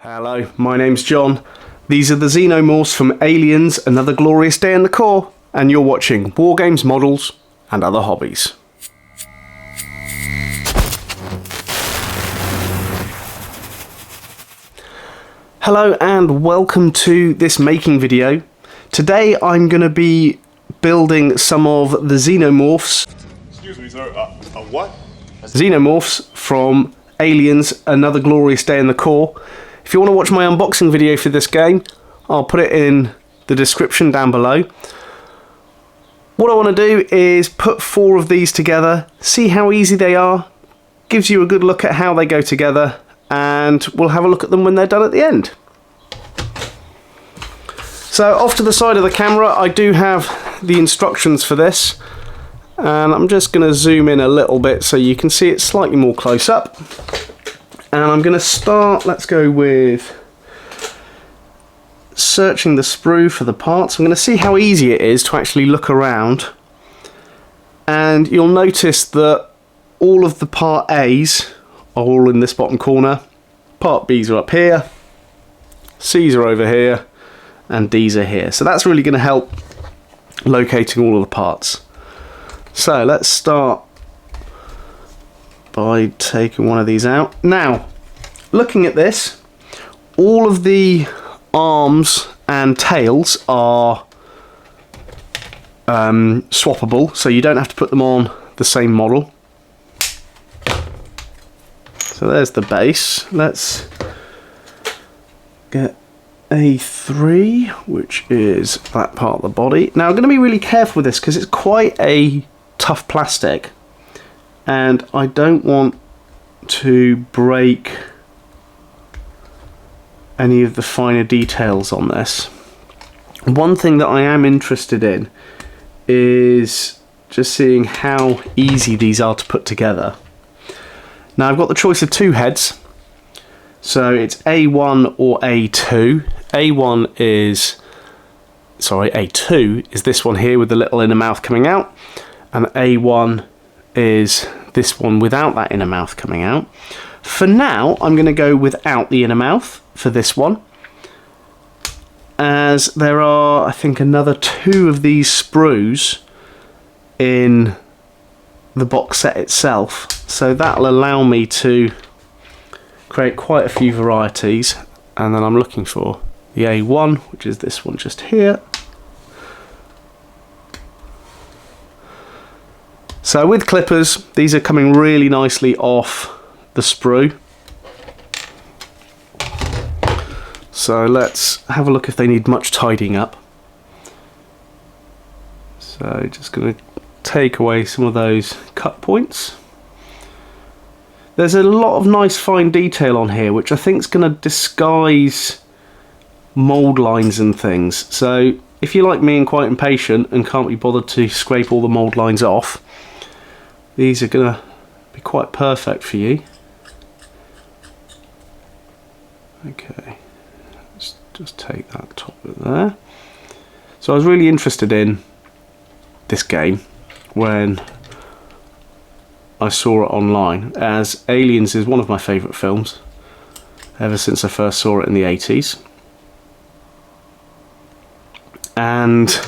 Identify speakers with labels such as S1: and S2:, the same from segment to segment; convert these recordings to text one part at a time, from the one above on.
S1: Hello, my name's John. These are the Xenomorphs from Aliens, Another Glorious Day in the Corps, and you're watching Wargames, Models, and Other Hobbies. Hello and welcome to this making video. Today I'm going to be building some of the Xenomorphs.
S2: Excuse me, sir. A what?
S1: Xenomorphs from Aliens, Another Glorious Day in the Corps. If you want to watch my unboxing video for this game, I'll put it in the description down below. What I want to do is put 4 of these together, see how easy they are, gives you a good look at how they go together, and we'll have a look at them when they're done at the end. So off to the side of the camera I do have the instructions for this, and I'm just going to zoom in a little bit so you can see it slightly more close up. And I'm going to start, let's go with searching the sprue for the parts. I'm going to see how easy it is to actually look around, and you'll notice that all of the part A's are all in this bottom corner, part B's are up here, C's are over here, and D's are here. So that's really going to help locating all of the parts. So let's start by taking one of these out. Now, looking at this, all of the arms and tails are swappable, so you don't have to put them on the same model. So there's the base. Let's get A3, which is that part of the body. Now I'm going to be really careful with this because it's quite a tough plastic, and I don't want to break any of the finer details on this. One thing that I am interested in is just seeing how easy these are to put together. Now I've got the choice of 2 heads, so it's A1 or A2. A2 is this one here with the little inner mouth coming out, and A1 is this one without that inner mouth coming out. For now, I'm going to go without the inner mouth for this one, as there are, I think, another 2 of these sprues in the box set itself, so that'll allow me to create quite a few varieties. And then I'm looking for the A1, which is this one just here. So with clippers, these are coming really nicely off the sprue. So let's have a look if they need much tidying up. So just going to take away some of those cut points. There's a lot of nice fine detail on here, which I think is going to disguise mould lines and things. So if you're like me and quite impatient and can't be bothered to scrape all the mould lines off, these are going to be quite perfect for you. Okay, let's just take that top bit there. So I was really interested in this game when I saw it online, as Aliens is one of my favourite films ever since I first saw it in the 80s. And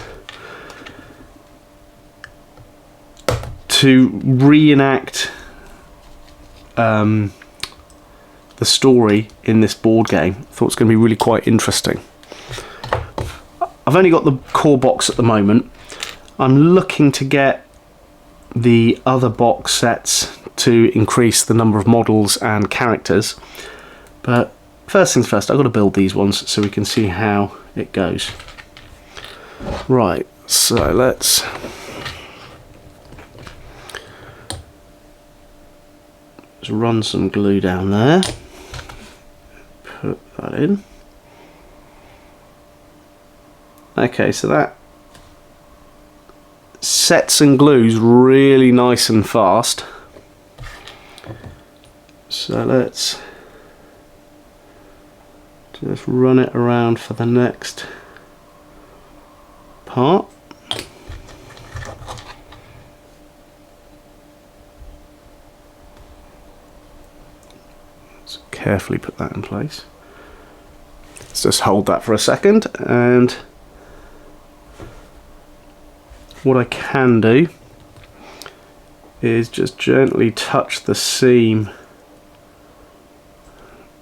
S1: to reenact the story in this board game, I thought it's going to be really quite interesting. I've only got the core box at the moment. I'm looking to get the other box sets to increase the number of models and characters, but first things first, I've got to build these ones so we can see how it goes. Right, so let's just run some glue down there, put that in. Okay, so that sets and glues really nice and fast. So let's just run it around for the next part. Let's carefully put that in place. Let's just hold that for a second, and what I can do is just gently touch the seam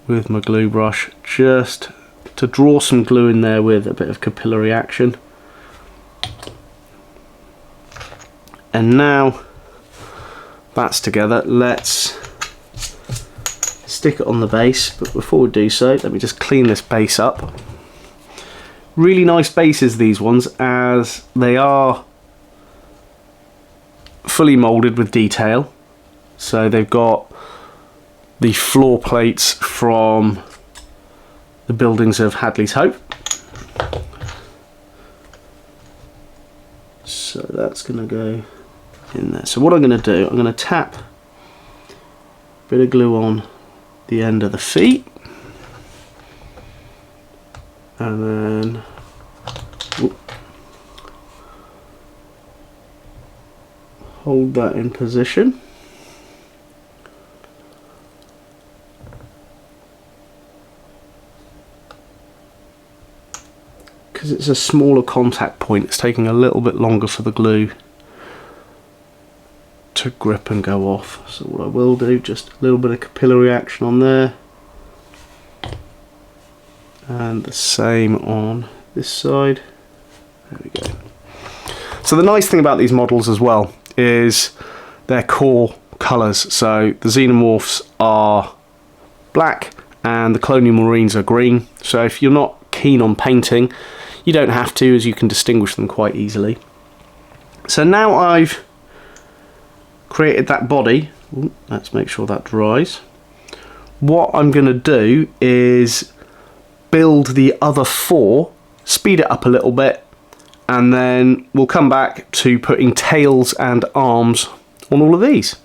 S1: with my glue brush, just to draw some glue in there with a bit of capillary action. And now that's together, let's stick it on the base. But before we do so, let me just clean this base up. Really nice bases, these ones, as they are fully molded with detail. So they've got the floor plates from the buildings of Hadley's Hope. So that's going to go in there. So what I'm going to do, I'm going to tap a bit of glue on the end of the feet, and then hold that in position. Because it's a smaller contact point, it's taking a little bit longer for the glue to grip and go off. So what I will do, just a little bit of capillary action on there, and the same on this side. There we go. So the nice thing about these models as well is their core colours. So the Xenomorphs are black and the Colonial Marines are green. So if you're not keen on painting, you don't have to, as you can distinguish them quite easily. So now I've created that body, let's make sure that dries. What I'm going to do is build the other four, speed it up a little bit, and then we'll come back to putting tails and arms on all of these.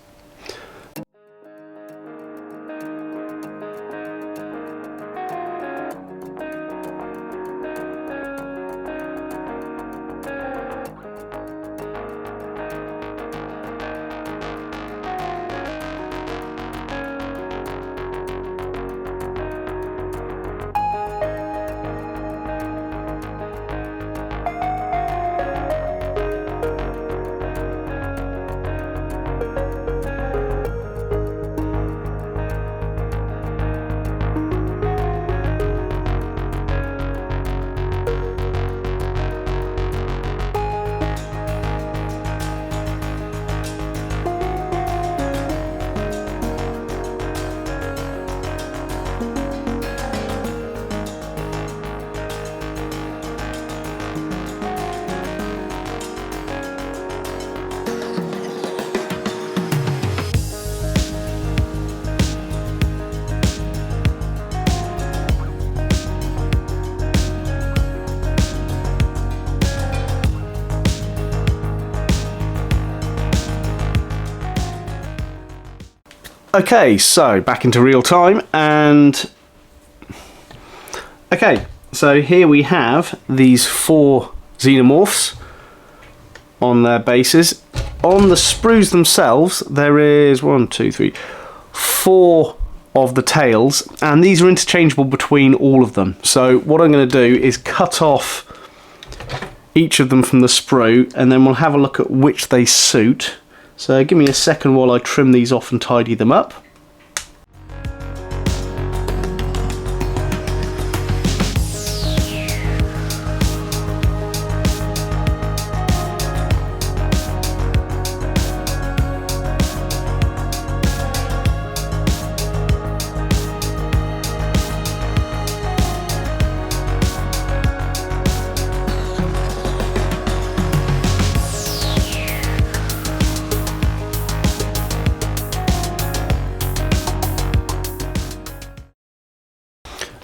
S1: Okay, so back into real time, and okay, so here we have these four Xenomorphs on their bases. On the sprues themselves, there is 4 of the tails, and these are interchangeable between all of them. So what I'm going to do is cut off each of them from the sprue, and then we'll have a look at which they suit. So give me a second while I trim these off and tidy them up.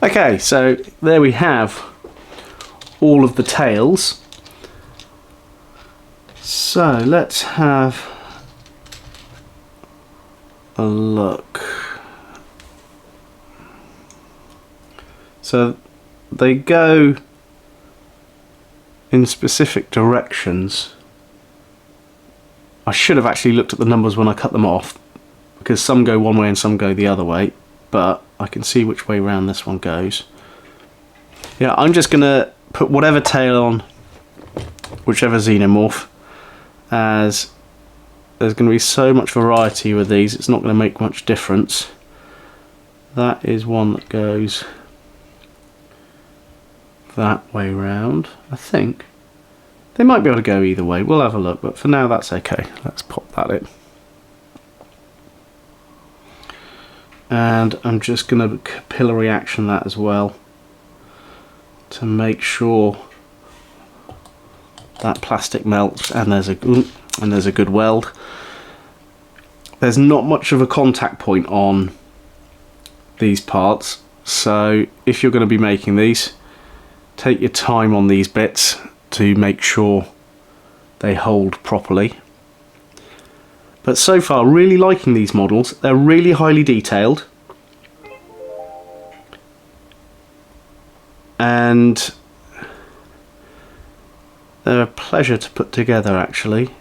S1: Okay, so there we have all of the tails. So let's have a look. So they go in specific directions. I should have actually looked at the numbers when I cut them off, because some go one way and some go the other way, but I can see which way round this one goes. Yeah, I'm just going to put whatever tail on whichever Xenomorph, as there's going to be so much variety with these, it's not going to make much difference. That is one that goes that way round, I think. They might be able to go either way, we'll have a look, but for now that's okay. Let's pop that in. And I'm just going to capillary action that as well to make sure that plastic melts and there's a good weld. There's not much of a contact point on these parts, so if you're going to be making these, take your time on these bits to make sure they hold properly. But so far, really liking these models. They're really highly detailed, and they're a pleasure to put together actually.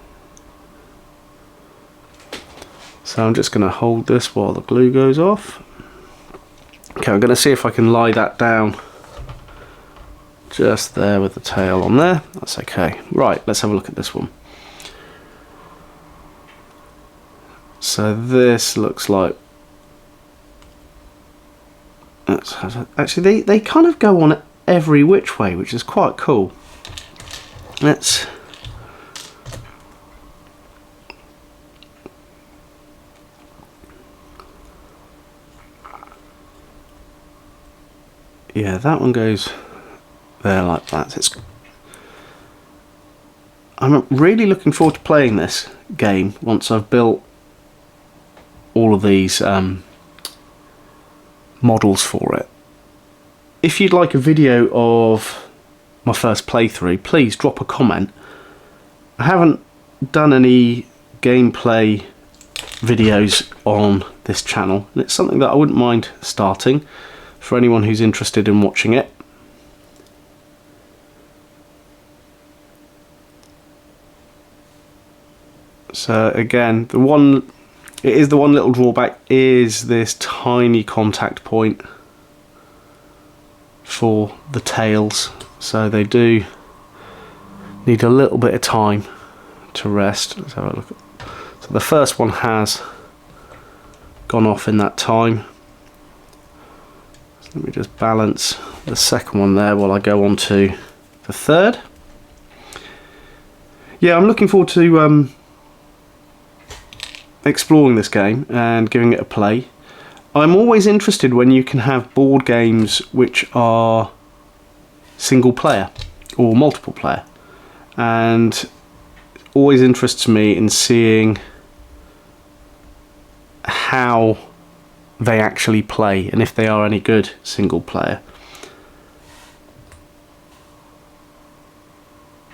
S1: So I'm just going to hold this while the glue goes off. Okay, I'm going to see if I can lie that down just there with the tail on there. That's okay. Right, let's have a look at this one. So this looks like, actually they kind of go on every which way, which is quite cool. Let's yeah, that one goes there like that. I'm really looking forward to playing this game once I've built all of these models for it. If you'd like a video of my first playthrough, please drop a comment. I haven't done any gameplay videos on this channel, and it's something that I wouldn't mind starting for anyone who's interested in watching it. So again, the one little drawback is this tiny contact point for the tails, so they do need a little bit of time to rest. Let's have a look. So the first one has gone off in that time. So let me just balance the second one there while I go on to the third. Yeah, I'm looking forward to exploring this game and giving it a play. I'm always interested when you can have board games which are single player or multiple player, and it always interests me in seeing how they actually play and if they are any good single player.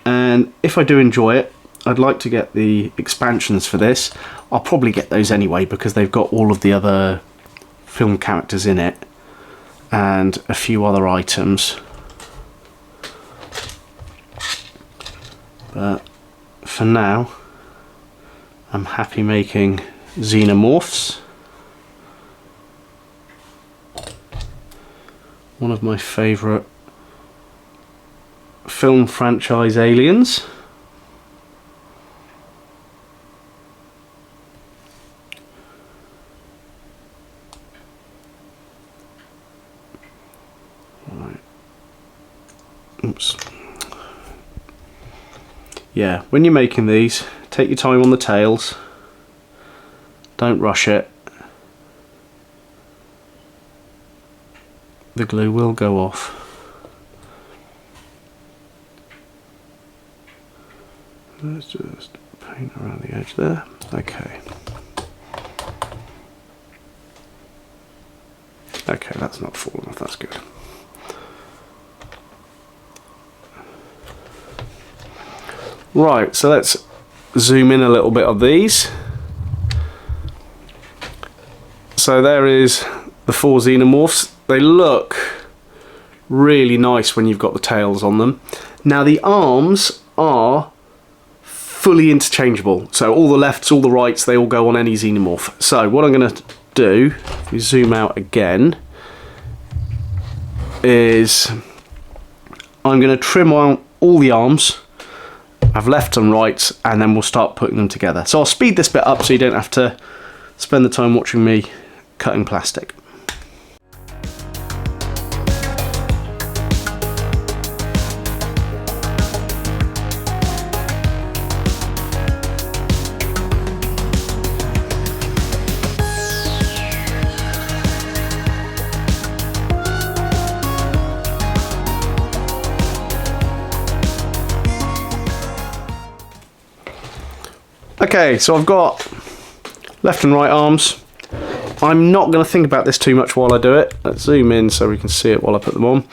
S1: And if I do enjoy it, I'd like to get the expansions for this. I'll probably get those anyway because they've got all of the other film characters in it and a few other items. But for now, I'm happy making Xenomorphs. One of my favourite film franchise aliens. Oops. Yeah, when you're making these, take your time on the tails. Don't rush it. The glue will go off. Let's just paint around the edge there. Okay. Okay, that's not falling off, that's good. Right, so let's zoom in a little bit on these. So there is the 4 Xenomorphs. They look really nice when you've got the tails on them. Now the arms are fully interchangeable. So all the lefts, all the rights, they all go on any Xenomorph. So what I'm going to do, if we zoom out again, is I'm going to trim out all the arms, have left and rights, and then we'll start putting them together. So I'll speed this bit up so you don't have to spend the time watching me cutting plastic. Okay, so I've got left and right arms. I'm not going to think about this too much while I do it. Let's zoom in so we can see it while I put them on.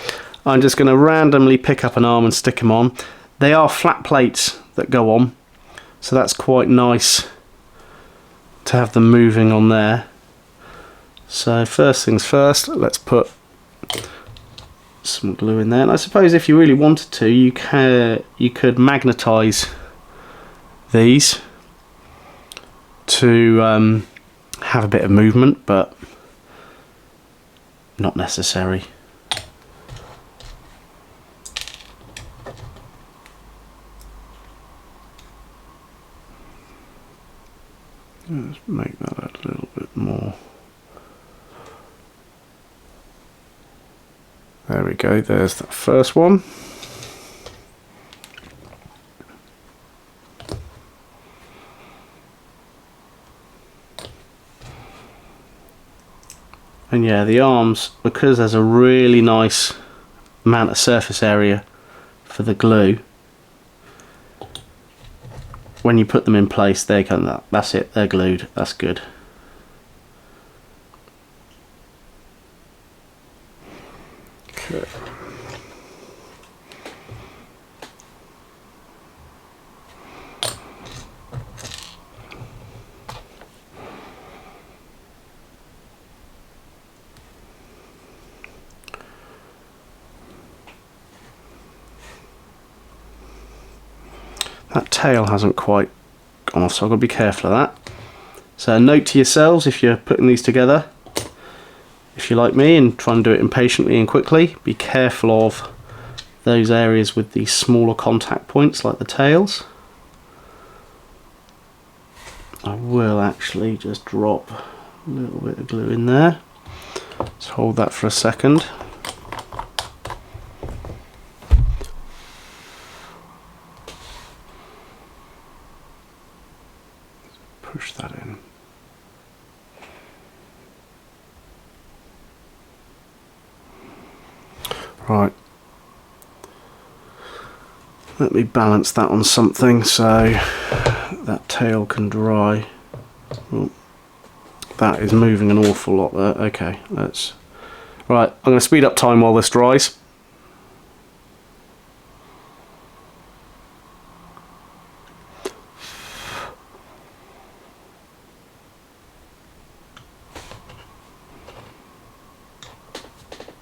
S1: I'm just going to randomly pick up an arm and stick them on. They are flat plates that go on, so that's quite nice to have them moving on there. So first things first, let's put some glue in there. And I suppose if you really wanted to, you could magnetize these to have a bit of movement, but not necessary. Let's make that a little bit more. There we go, there's that first one. And yeah, the arms, because there's a really nice amount of surface area for the glue, when you put them in place, they can, that's it, they're glued, that's good. Okay. That tail hasn't quite gone off, so I've got to be careful of that. So a note to yourselves if you're putting these together, if you're like me and try and do it impatiently and quickly, be careful of those areas with the smaller contact points like the tails. I will actually just drop a little bit of glue in there. Let's hold that for a second. Push that in. Right. Let me balance that on something so that tail can dry. Oh, that is moving an awful lot there. Okay, let's... Right, I'm going to speed up time while this dries.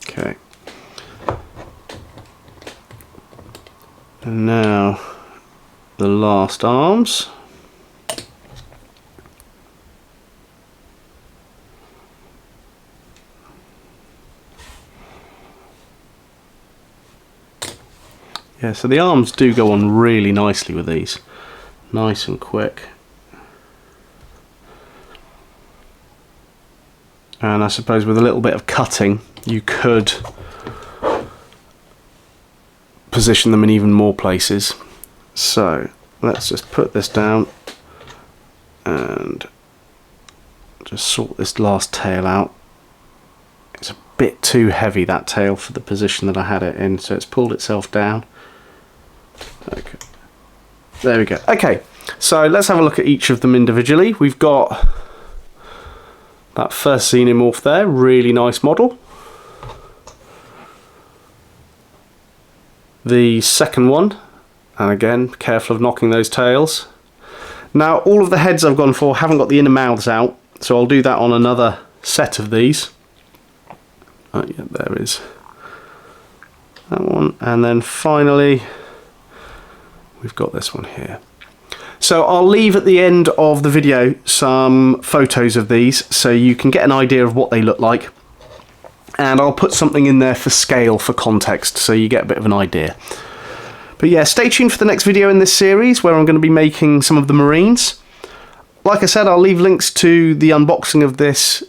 S1: Okay. And now the last arms. Yeah, so the arms do go on really nicely with these. Nice and quick. And I suppose with a little bit of cutting, you could position them in even more places. So let's just put this down and just sort this last tail out. It's a bit too heavy, that tail, for the position that I had it in, so it's pulled itself down. Okay, there we go. Okay, so let's have a look at each of them individually. We've got that first Xenomorph there, really nice model. The second one, and again, careful of knocking those tails. Now, all of the heads I've gone for haven't got the inner mouths out, so I'll do that on another set of these. Oh yeah, there is that one, and then finally we've got this one here. So I'll leave at the end of the video some photos of these so you can get an idea of what they look like. And I'll put something in there for scale, for context, so you get a bit of an idea. But yeah, stay tuned for the next video in this series where I'm going to be making some of the Marines. Like I said, I'll leave links to the unboxing of this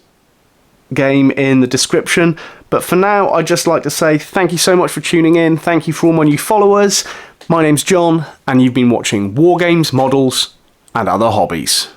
S1: game in the description. But for now, I'd just like to say thank you so much for tuning in. Thank you for all my new followers. My name's John, and you've been watching War Games, Models, and Other Hobbies.